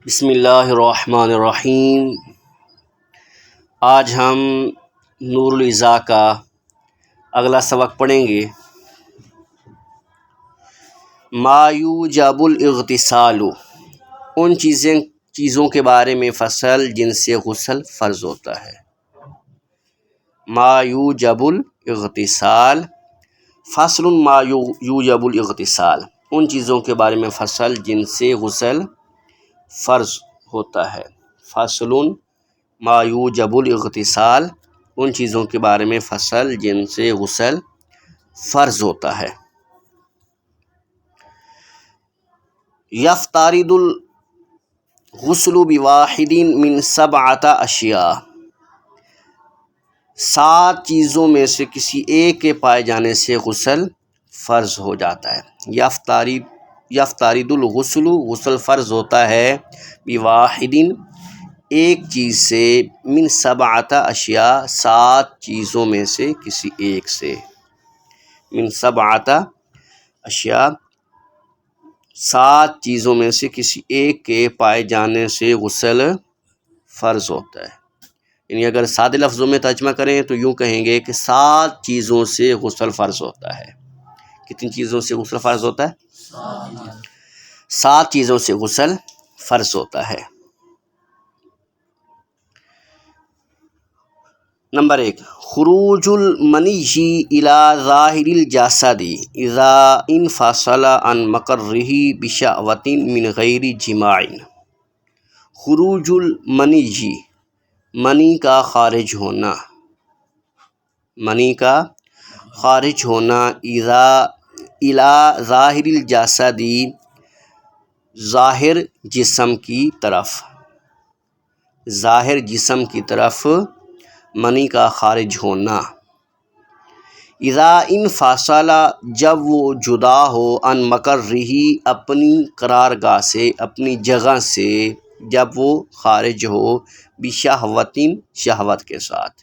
بسم اللہ الرحمن الرحیم۔ آج ہم نور العزا کا اگلا سبق پڑھیں گے۔ ما یوجب الاغتسال، ان چیزوں کے بارے میں فصل جن سے غسل فرض ہوتا ہے۔ ما یوجب الاغتسال، فصل ما یوجب الاغتسال، ان چیزوں کے بارے میں فصل جن سے غسل فرض ہوتا ہے۔ فصل ما یوجب الاغتسال، ان چیزوں کے بارے میں فصل جن سے غسل فرض ہوتا ہے۔ یفترض الغسل بواحد من سبعۃ اشیاء، 7 چیزوں میں سے کسی ایک کے پائے جانے سے غسل فرض ہو جاتا ہے۔ یفترض الغسل، غسل فرض ہوتا ہے، بواحد، ایک چیز سے، من سبعۃ اشیاء، 7 چیزوں میں سے کسی ایک سے۔ من سبعۃ اشیاء، 7 چیزوں میں سے کسی ایک کے پائے جانے سے غسل فرض ہوتا ہے۔ یعنی اگر سادے لفظوں میں ترجمہ کریں تو یوں کہیں گے کہ 7 چیزوں سے غسل فرض ہوتا ہے۔ کتنی چیزوں سے غسل فرض ہوتا ہے؟ 7 چیزوں سے غسل فرض ہوتا ہے۔ نمبر 1، خروج المنی الی ظاہر الجسد اذا انفصل عن مقرہ بشہوۃ من غیر جماع۔ خروج المنی، منی کا خارج ہونا، منی کا خارج ہونا، الی ظاہر الجسد، ظاہر جسم کی طرف، ظاہر جسم کی طرف منی کا خارج ہونا۔ اذا انفصل، جب وہ جدا ہو، عن مقرہ، اپنی قرارگاہ سے، اپنی جگہ سے، جب وہ خارج ہو، بشہوۃ، شہوت کے ساتھ۔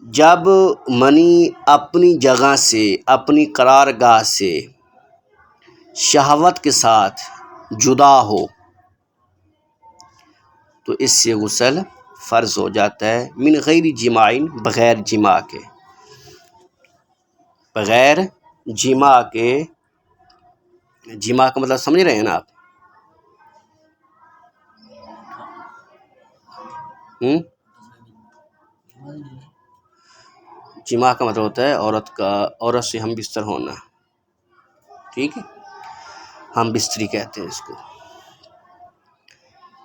جب منی اپنی جگہ سے، اپنی قرارگاہ سے شہوت کے ساتھ جدا ہو تو اس سے غسل فرض ہو جاتا ہے، من غیر جماع، بغیر جماع کے، بغیر جماع کے۔ جماع کا مطلب سمجھ رہے ہیں نا آپ؟ جماع کا مطلب ہوتا ہے عورت سے ہم بستر ہونا، ٹھیک ہے، ہم بستری کہتے ہیں اس کو۔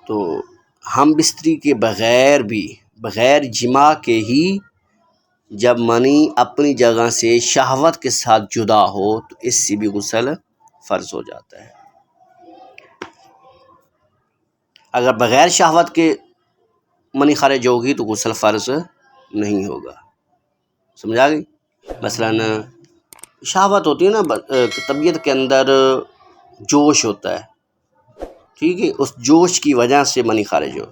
تو ہم بستری کے بغیر بھی، بغیر جماع کے ہی جب منی اپنی جگہ سے شہوت کے ساتھ جدا ہو تو اس سے بھی غسل فرض ہو جاتا ہے۔ اگر بغیر شہوت کے منی خارج ہوگی تو غسل فرض نہیں ہوگا۔ سمجھا گئی؟ مثلاً شہوت ہوتی ہے نا، طبیعت کے اندر جوش ہوتا ہے، ٹھیک ہے، اس جوش کی وجہ سے منی خارج ہو،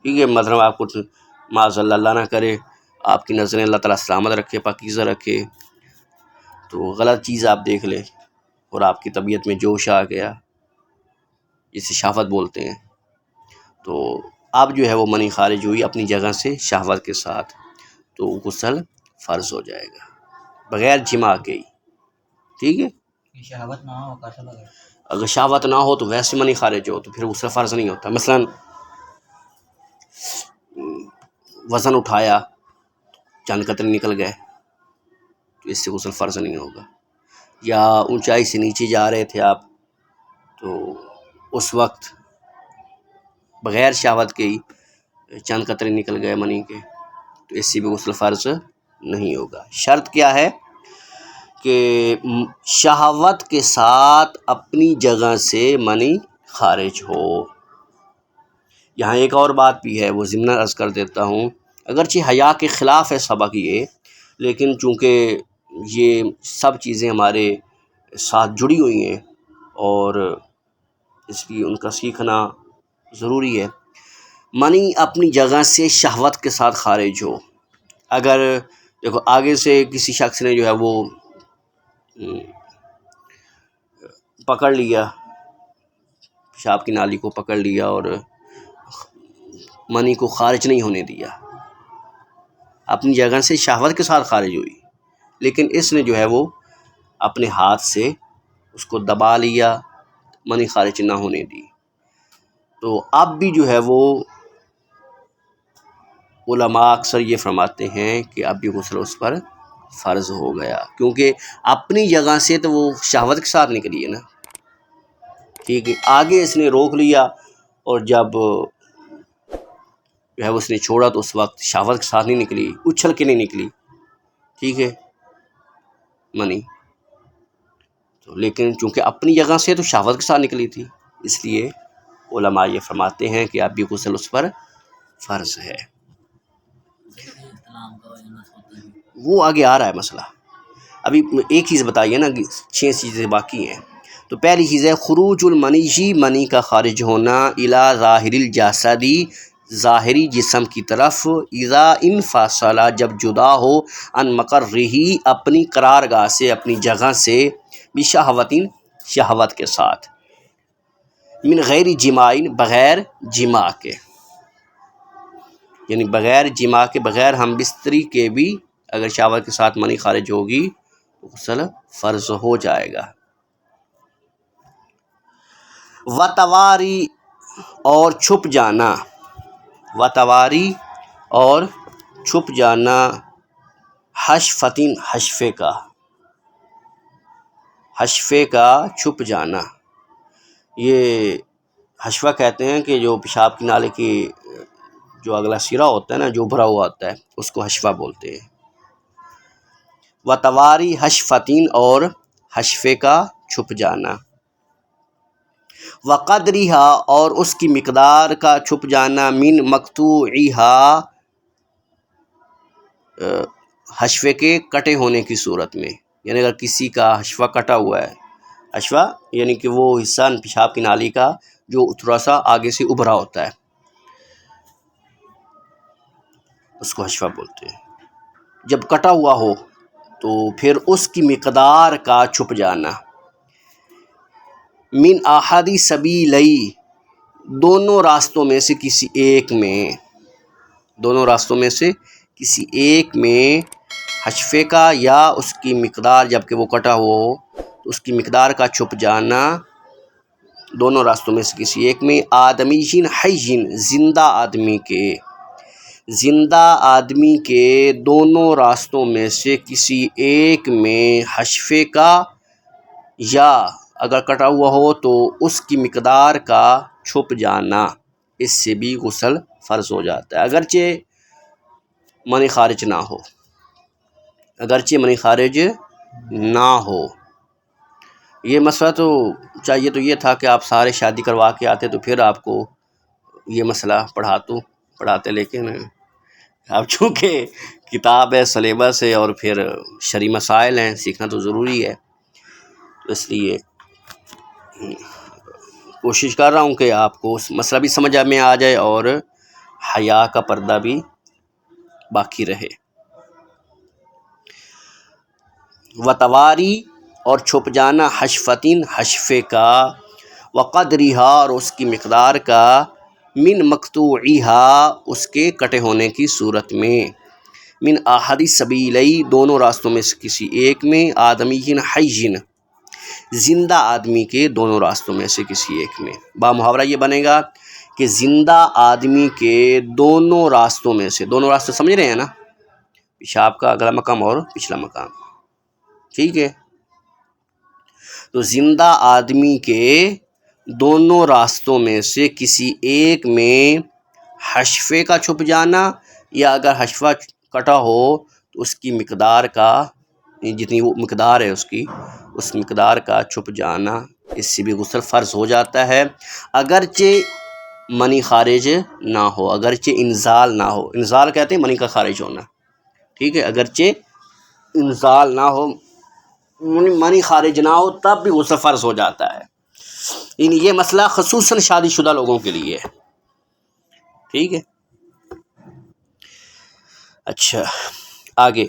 ٹھیک ہے، مطلب آپ کو معاذ اللہ نہ کرے، آپ کی نظریں اللہ تعالیٰ سلامت رکھے، پاکیزہ رکھے، تو غلط چیز آپ دیکھ لیں اور آپ کی طبیعت میں جوش آ گیا، جسے شہوت بولتے ہیں، تو اب جو ہے وہ منی خارج ہوئی اپنی جگہ سے شہوت کے ساتھ، تو غسل فرض ہو جائے گا بغیر جماع کے ہی، ٹھیک ہے۔ شہوت نہ ہو، اگر شہوت نہ ہو تو ویسے منی خارج ہو تو پھر غسل فرض نہیں ہوتا۔ مثلاً وزن اٹھایا، چند قطرے نکل گئے تو اس سے غسل فرض نہیں ہوگا۔ یا اونچائی سے نیچے جا رہے تھے آپ، تو اس وقت بغیر شہوت کے ہی چند قطرے نکل گئے منی کے تو اس سے بھی غسل فرض نہیں ہوگا۔ شرط کیا ہے کہ شہوت کے ساتھ اپنی جگہ سے منی خارج ہو۔ یہاں ایک اور بات بھی ہے، وہ ضمن عرض کر دیتا ہوں، اگرچہ حیا کے خلاف ہے سبق یہ، لیکن چونکہ یہ سب چیزیں ہمارے ساتھ جڑی ہوئی ہیں اور اس لیے ان کا سیکھنا ضروری ہے۔ منی اپنی جگہ سے شہوت کے ساتھ خارج ہو، اگر دیکھو آگے سے کسی شخص نے جو ہے وہ پکڑ لیا پیشاب کی نالی کو پکڑ لیا اور منی کو خارج نہیں ہونے دیا، اپنی جگہ سے شہوت کے ساتھ خارج ہوئی، لیکن اس نے جو ہے وہ اپنے ہاتھ سے اس کو دبا لیا، منی خارج نہ ہونے دی، تو اب بھی جو ہے وہ علماء اکثر یہ فرماتے ہیں کہ اب بھی غسل اس پر فرض ہو گیا، کیونکہ اپنی جگہ سے تو وہ شہوت کے ساتھ نکلی ہے نا، ٹھیک ہے، آگے اس نے روک لیا اور جب جو ہے اس نے چھوڑا تو اس وقت شہوت کے ساتھ نہیں نکلی، اچھل کے نہیں نکلی، ٹھیک ہے، منی تو، لیکن چونکہ اپنی جگہ سے تو شہوت کے ساتھ نکلی تھی، اس لیے علماء یہ فرماتے ہیں کہ اب بھی غسل اس پر فرض ہے۔ وہ آگے آ رہا ہے مسئلہ، ابھی ایک چیز بتائیے نا، 6 چیزیں باقی ہیں۔ تو پہلی چیز ہے خروج المنی، منی کا خارج ہونا، الی ظاہر الجسدی، ظاہری جسم کی طرف، اذا انفصل، جب جدا ہو، ان مقرہ، اپنی قرارگاہ سے، اپنی جگہ سے، بشہوت، شہوت کے ساتھ، من غیر جماع، بغیر جماع کے، یعنی بغیر جماع کے، بغیر ہم بستری کے بھی اگر شہوت کے ساتھ منی خارج ہوگی تو غسل فرض ہو جائے گا۔ وتواری، اور چھپ جانا، وتواری اور چھپ جانا، حشفتن، حشفے کا، حشفے کا چھپ جانا، یہ حشفہ کہتے ہیں کہ جو پیشاب کی نالے کی جو اگلا سرا ہوتا ہے نا، جو ابھرا ہوا ہوتا ہے، اس کو حشفہ بولتے ہیں۔ وتواری حشفتین، اور حشفے کا چھپ جانا، وقدرہا، اور اس کی مقدار کا چھپ جانا، من مقطوعہا، حشفے کے کٹے ہونے کی صورت میں، یعنی اگر کسی کا حشفہ کٹا ہوا ہے، حشفہ یعنی کہ وہ حصہ پیشاب کی نالی کا جو تھوڑا سا آگے سے ابھرا ہوتا ہے، اس کو حشفہ بولتے ہیں۔ جب کٹا ہوا ہو تو پھر اس کی مقدار کا چھپ جانا، من احد سبیلی، دونوں راستوں میں سے کسی ایک میں، دونوں راستوں میں سے کسی ایک میں حشفے کا یا اس کی مقدار، جبکہ وہ کٹا ہوا ہو تو اس کی مقدار کا چھپ جانا دونوں راستوں میں سے کسی ایک میں، آدمی حی، زندہ آدمی کے، زندہ آدمی کے دونوں راستوں میں سے کسی ایک میں حشفے کا یا اگر کٹا ہوا ہو تو اس کی مقدار کا چھپ جانا، اس سے بھی غسل فرض ہو جاتا ہے، اگرچہ منی خارج نہ ہو، اگرچہ منی خارج نہ ہو۔ یہ مسئلہ تو چاہیے تو یہ تھا کہ آپ سارے شادی کروا کے آتے تو پھر آپ کو یہ مسئلہ پڑھاتے، لیکن اب چونکہ کتاب ہے، سلیبس ہے، اور پھر شرعی مسائل ہیں، سیکھنا تو ضروری ہے، تو اس لیے کوشش کر رہا ہوں کہ آپ کو مسئلہ بھی سمجھ میں آ جائے اور حیا کا پردہ بھی باقی رہے۔ وتواری، اور چھپ جانا، حشفتن، حشفے کا، وقدرہا، اور اس کی مقدار کا، من مقطوعہا، اس کے کٹے ہونے کی صورت میں، من احد سبیلی، دونوں راستوں میں سے کسی ایک میں، آدمی حی، زندہ آدمی کے دونوں راستوں میں سے کسی ایک میں۔ با محاورہ یہ بنے گا کہ زندہ آدمی کے دونوں راستوں میں سے، دونوں راستے سمجھ رہے ہیں نا، پیشاب کا اگلا مقام اور پچھلا مقام، ٹھیک ہے، تو زندہ آدمی کے دونوں راستوں میں سے کسی ایک میں حشفے کا چھپ جانا، یا اگر حشفہ کٹا ہو تو اس کی مقدار کا، جتنی وہ مقدار ہے اس مقدار کا چھپ جانا، اس سے بھی غسل فرض ہو جاتا ہے، اگرچہ منی خارج نہ ہو، اگرچہ انزال نہ ہو، انزال کہتے ہیں منی کا خارج ہونا، ٹھیک ہے، اگرچہ انزال نہ ہو، منی خارج نہ ہو، تب بھی غسل فرض ہو جاتا ہے، یہ مسئلہ خصوصاً شادی شدہ لوگوں کے لیے ہے، ٹھیک ہے۔ اچھا، آگے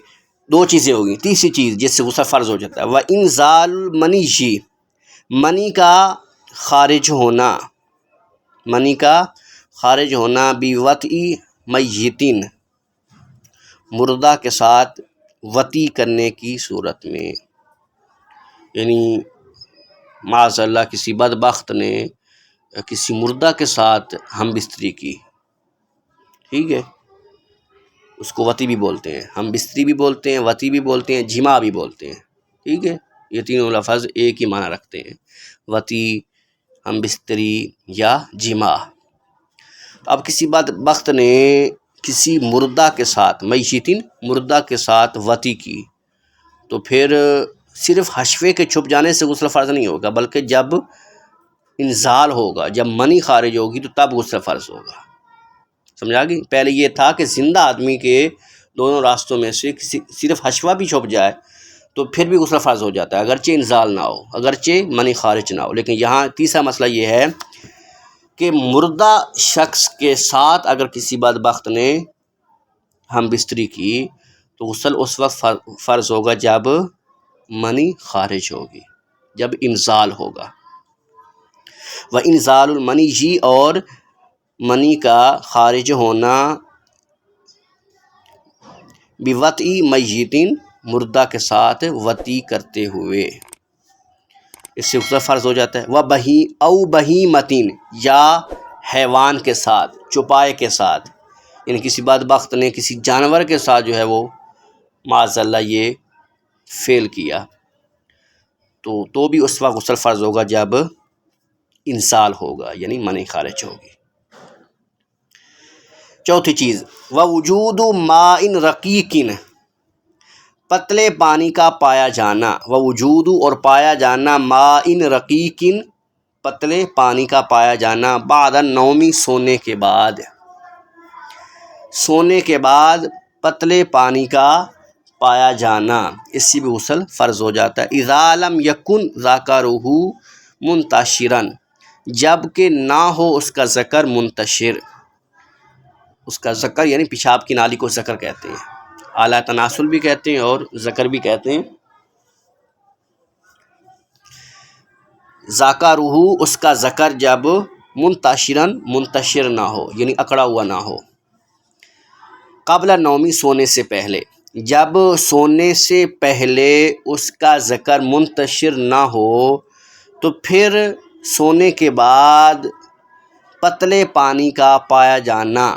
2 چیزیں ہوگی، تیسری چیز جس سے غسل فرض ہو جاتا ہے، وَإِنزَالُ الْمَنِيِّ، منی کا خارج ہونا، منی کا خارج ہونا بوطئی میتین مردہ کے ساتھ وطی کرنے کی صورت میں، یعنی معاذ اللہ کسی بدبخت نے کسی مردہ کے ساتھ ہم بستری کی، ٹھیک ہے، اس کو وطی بھی بولتے ہیں، ہم بستری بھی بولتے ہیں، وطی بھی بولتے ہیں، جماع بھی بولتے ہیں، ٹھیک ہے، یہ تینوں لفظ ایک ہی معنی رکھتے ہیں، وطی، ہم بستری یا جماع۔ اب کسی بدبخت نے کسی مردہ کے ساتھ میتین مردہ کے ساتھ وطی کی، تو پھر صرف حشفے کے چھپ جانے سے غسل فرض نہیں ہوگا، بلکہ جب انزال ہوگا، جب منی خارج ہوگی تو تب غسل فرض ہوگا، سمجھا گئی؟ پہلے یہ تھا کہ زندہ آدمی کے دونوں راستوں میں سے کسی صرف حشفہ بھی چھپ جائے تو پھر بھی غسل فرض ہو جاتا ہے، اگرچہ انزال نہ ہو، اگرچہ منی خارج نہ ہو۔ لیکن یہاں تیسرا مسئلہ یہ ہے کہ مردہ شخص کے ساتھ اگر کسی بدبخت نے ہم بستری کی تو غسل اس وقت فرض ہوگا جب منی خارج ہوگی، جب انزال ہوگا۔ و انزال المنی جی، اور منی کا خارج ہونا بوطئی میتین مردہ کے ساتھ وطی کرتے ہوئے، اس سے غسل فرض ہو جاتا ہے۔ و بہیمتین، یا حیوان کے ساتھ، چوپائے کے ساتھ، یعنی کسی بدبخت نے کسی جانور کے ساتھ جو ہے وہ معاذ اللہ یہ فعل کیا تو بھی اس وقت غسل فرض ہوگا جب انزال ہوگا، یعنی منی خارج ہوگی۔ چوتھی چیز، ووجود ماء رقیق، پتلے پانی کا پایا جانا، ووجود اور پایا جانا ماء رقیق، پتلے پانی کا پایا جانا، بعد النوم، سونے کے بعد، سونے کے بعد پتلے پانی کا پایا جانا، اس سے بھی غسل فرض ہو جاتا ہے۔ اذا لم یکن ذکرہ منتشرا، جب کہ نہ ہو اس کا ذکر منتشر، اس کا ذکر یعنی پیشاب کی نالی کو ذکر کہتے ہیں، اعلیٰ تناسل بھی کہتے ہیں اور ذکر بھی کہتے ہیں۔ ذکرہ، اس کا ذکر جب منتشرن، منتشر نہ ہو یعنی اکڑا ہوا نہ ہو، قبل النوم، سونے سے پہلے، جب سونے سے پہلے اس کا ذکر منتشر نہ ہو تو پھر سونے کے بعد پتلے پانی کا پایا جانا،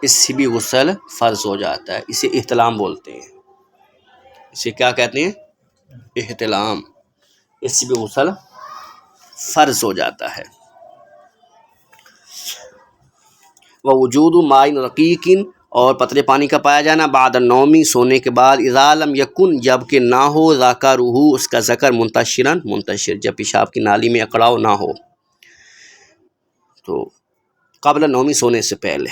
اس سے بھی غسل فرض ہو جاتا ہے، اسے احتلام بولتے ہیں، اسے کیا کہتے ہیں؟ احتلام، اس سے بھی غسل فرض ہو جاتا ہے۔ ووجود ماء رقیق، اور پتلے پانی کا پایا جانا، بعد النوم، سونے کے بعد، اذا لم یکن، جب کہ نہ ہو، ذکرہ، اس کا ذکر منتشرا، منتشر، جب پیشاب کی نالی میں اکڑاؤ نہ ہو، تو قبل النوم، سونے سے پہلے،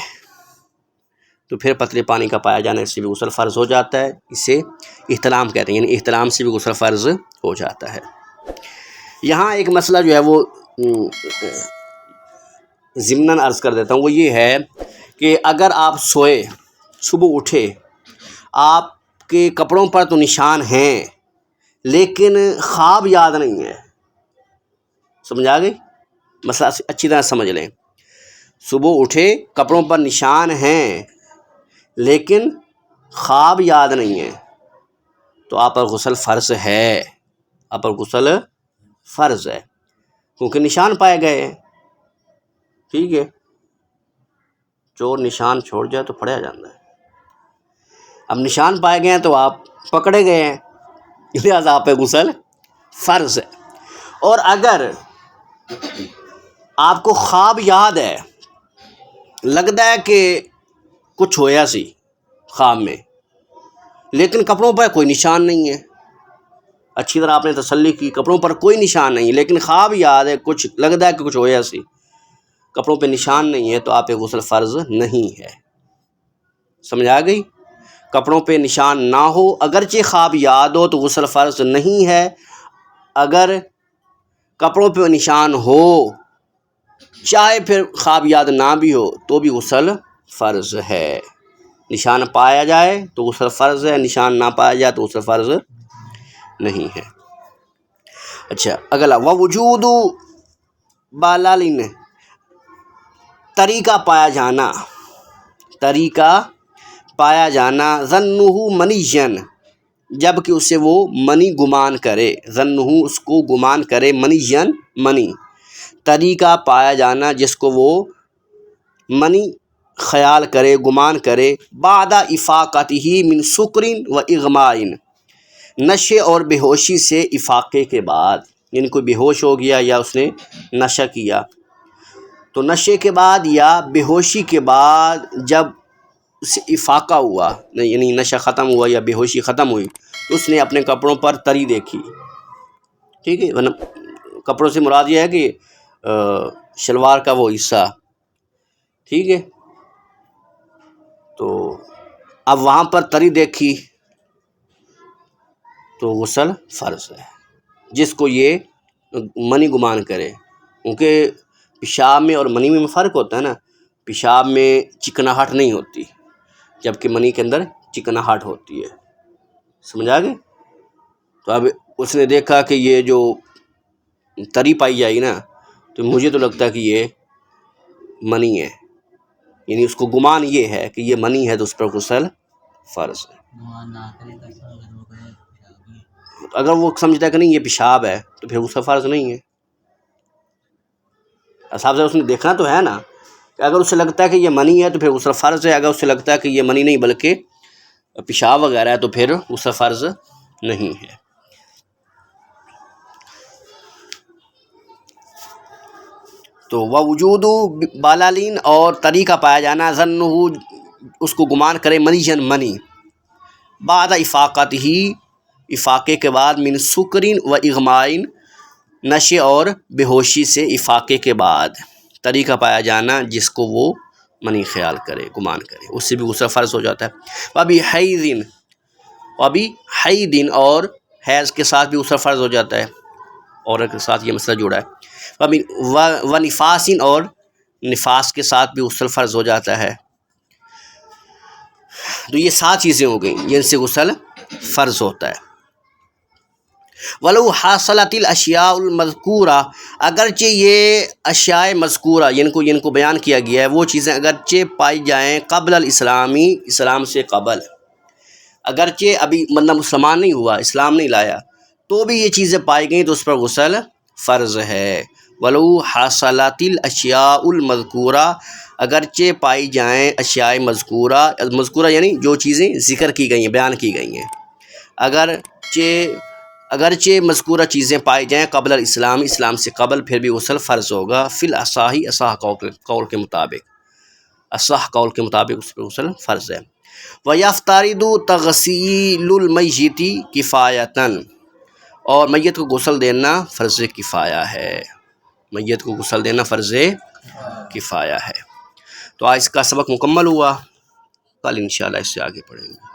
تو پھر پتلے پانی کا پایا جانا، اس سے بھی غسل فرض ہو جاتا ہے، اسے احتلام کہتے ہیں، یعنی احتلام سے بھی غسل فرض ہو جاتا ہے۔ یہاں ایک مسئلہ جو ہے وہ ضمناً عرض کر دیتا ہوں، وہ یہ ہے کہ اگر آپ سوئے، صبح اٹھے، آپ کے کپڑوں پر تو نشان ہیں لیکن خواب یاد نہیں ہے، سمجھا گئی؟ مسئلہ اچھی طرح سمجھ لیں، صبح اٹھے، کپڑوں پر نشان ہیں لیکن خواب یاد نہیں ہے، تو آپ پر غسل فرض ہے، آپ پر غسل فرض ہے، کیونکہ نشان پائے گئے ہیں، ٹھیک ہے، چور نشان چھوڑ جائے تو پھڑیا جاتا ہے، اب نشان پائے گئے ہیں تو آپ پکڑے گئے ہیں، لہٰذا آپ پہ غسل فرض ہے۔ اور اگر آپ کو خواب یاد ہے، لگتا ہے کہ کچھ ہویا سی خواب میں، لیکن کپڑوں پر کوئی نشان نہیں ہے، اچھی طرح آپ نے تسلی کی، کپڑوں پر کوئی نشان نہیں، لیکن خواب یاد ہے، کچھ لگتا ہے کہ کچھ ہویا سی، کپڑوں پہ نشان نہیں ہے، تو آپ پہ غسل فرض نہیں ہے، سمجھا گئی؟ کپڑوں پہ نشان نہ ہو، اگرچہ خواب یاد ہو تو غسل فرض نہیں ہے، اگر کپڑوں پہ نشان ہو، چاہے پھر خواب یاد نہ بھی ہو، تو بھی غسل فرض ہے۔ نشان پایا جائے تو غسل فرض ہے، نشان نہ پایا جائے تو غسل فرض نہیں ہے۔ اچھا، اگلا، ووجود بالالین، طریقہ پایا جانا ظنہ منیًا، جب کہ اسے وہ منی گمان کرے، ظنہ اس کو گمان کرے، منیًا منی، طریقہ پایا جانا جس کو وہ منی خیال کرے، گمان کرے، بعد افاقتہ من سکر و اغماء، نشے اور بے ہوشی سے افاقے کے بعد، یعنی کوئی بے ہوش ہو گیا یا اس نے نشہ کیا، تو نشے کے بعد یا بے ہوشی کے بعد جب اسے افاقہ ہوا، یعنی نشہ ختم ہوا یا بے ہوشی ختم ہوئی، تو اس نے اپنے کپڑوں پر تری دیکھی، ٹھیک ہے، کپڑوں سے مراد یہ ہے کہ شلوار کا وہ حصہ، ٹھیک ہے، تو اب وہاں پر تری دیکھی تو غسل فرض ہے، جس کو یہ منی گمان کرے، کیونکہ پیشاب میں اور منی میں فرق ہوتا ہے نا، پیشاب میں چکناہٹ نہیں ہوتی جبکہ منی کے اندر چکناہٹ ہوتی ہے، سمجھ آ گئی؟ تو اب اس نے دیکھا کہ یہ جو تری پائی جائے گی نا، تو مجھے تو لگتا ہے کہ یہ منی ہے، یعنی اس کو گمان یہ ہے کہ یہ منی ہے، تو اس پر غسل فرض ہے۔ اگر وہ سمجھتا ہے کہ نہیں یہ پیشاب ہے تو پھر غسل فرض نہیں ہے، صاحب سے اس نے دیکھنا تو ہے نا، کہ اگر اسے لگتا ہے کہ یہ منی ہے تو پھر غسل فرض ہے، اگر اسے لگتا ہے کہ یہ منی نہیں بلکہ پیشاب وغیرہ ہے تو پھر غسل فرض نہیں ہے۔ تو وجود بالالین، اور طریقہ پایا جانا ظنہ اس کو گمان کرے، منیًا منی، بعد افاقت ہی افاقے کے بعد، من سکرین و اغمائن، نشے اور بے ہوشی سے افاقے کے بعد، طریقہ پایا جانا جس کو وہ منی خیال کرے، گمان کرے، اس سے بھی غسل فرض ہو جاتا ہے۔ وبی حیض، اور حیض کے ساتھ بھی غسل فرض ہو جاتا ہے، عورت کے ساتھ یہ مسئلہ جڑا ہے۔ و نفاس، اور نفاس کے ساتھ بھی غسل فرض ہو جاتا ہے۔ تو یہ 7 چیزیں ہو گئیں جن سے غسل فرض ہوتا ہے۔ ولو حاصلت الاشیاء المذکورہ، اگرچہ یہ اشیاء مذکورہ جن کو بیان کیا گیا ہے، وہ چیزیں اگرچہ پائی جائیں قبل الاسلامی، اسلام سے قبل، اگرچہ ابھی بندہ مسلمان نہیں ہوا، اسلام نہیں لایا، تو بھی یہ چیزیں پائی گئیں تو اس پر غسل فرض ہے۔ ولو حاصلت الاشیاء المذکورہ، اگرچہ پائی جائیں اشیاء مذکورہ یعنی جو چیزیں ذکر کی گئی ہیں، بیان کی گئی ہیں، اگرچہ مذکورہ چیزیں پائی جائیں قبل الاسلام، اسلام سے قبل، پھر بھی غسل فرض ہوگا، فی الاصح، اصح قول کے مطابق، اصح قول کے مطابق اس پر غسل فرض ہے۔ وَيَفْتَرِضُ تَغْسِيلُ الْمَيِّتِ کفایةً، اور میت کو غسل دینا فرض کفایہ ہے، میت کو غسل دینا فرض کفایہ ہے۔ تو آج اس کا سبق مکمل ہوا، کل انشاءاللہ اس سے آگے پڑھیں گے۔